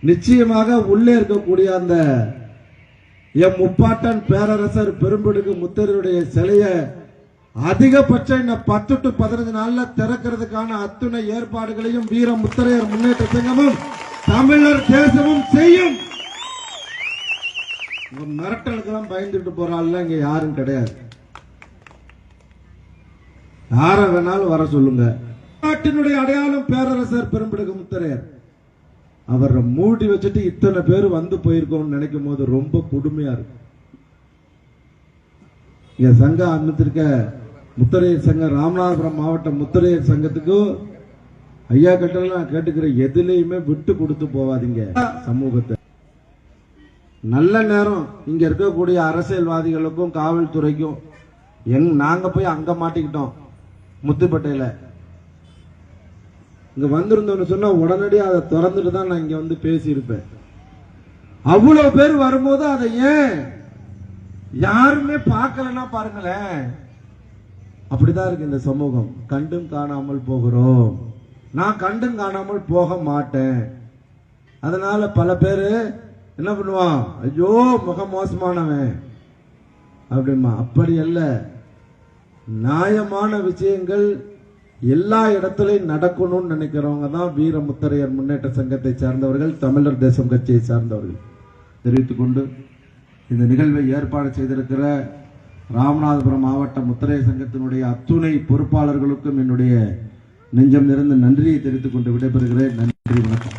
நிச்சயமாக உள்ளே இருக்கக்கூடிய அந்த எம் முப்பாட்டன் பேரரசர் பெரும்படுகு முத்தரையுடைய சிலையை அதிகபட்சம் 10 to 15 நாள்ல திறக்கிறதுக்கான அத்துணை ஏற்பாடுகளையும் வீர முத்தரையர் முன்னேற்ற சங்கமும் தமிழர் தேசமும் செய்யும். மிரட்டலுக்கெல்லாம் பயந்துட்டு போற ஆள்லாம் இங்க யாரும் கிடையாது. யார வேணாலும் வர சொல்லுங்க. நாட்டினுடைய அடையாளம் பேரரசர் பெரும்படுகு முத்தரையர். அவரை மூடி வச்சுட்டு இத்தனை பேர் வந்து போயிருக்கோம்னு நினைக்கும் போது ரொம்ப கொடுமையா இருக்கு. இங்க சங்கம் அமைத்திருக்க முத்தரையர் சங்கம், ராமநாதபுரம் மாவட்ட முத்தரையர் சங்கத்துக்கும் ஐயா கிட்ட நான் கேட்டுக்கிறேன், எதுலையுமே விட்டு கொடுத்து போவாதீங்க. சமூகத்தை நல்ல நேரம் இங்க இருக்கக்கூடிய அரசியல்வாதிகளுக்கும் காவல்துறைக்கும் நாங்க போய் அங்க மாட்டிக்கிட்டோம். முத்துப்பேட்டையில இங்க வந்திருந்தோம்னு சொன்னா உடனடியாக அதை திறந்துட்டு தான் நான் இங்க வந்து பேசியிருப்பேன். அவ்வளவு பேர் வரும்போது அதை ஏன் யாருமே பார்க்கலன்னா பாருங்களேன். அப்படிதான் இருக்கு இந்த சமூகம். கண்டும் காணாமல் போகிறோம். நான் கண்டும் காணாமல் போக மாட்டேன். அதனால பல பேரு என்ன பண்ணுவான், ஐயோ முக மோசமானவன் அப்படிமா. அப்படி அல்ல, நியாயமான விஷயங்கள் எல்லா இடத்துலையும் நடக்கணும்னு நினைக்கிறவங்க தான் வீர முத்தரையர் முன்னேற்ற சங்கத்தை சார்ந்தவர்கள், தமிழர் தேசம் கட்சியை சார்ந்தவர்கள். தெரிவித்துக் கொண்டு இந்த நிகழ்வை ஏற்பாடு செய்திருக்கிற ராமநாதபுரம் மாவட்ட முத்தரையர் சங்கத்தினுடைய அத்துணை பொறுப்பாளர்களுக்கும் என்னுடைய நெஞ்சம் நிறைந்த நன்றியை தெரிவித்துக் கொண்டு விடைபெறுகிறேன். நன்றி, வணக்கம்.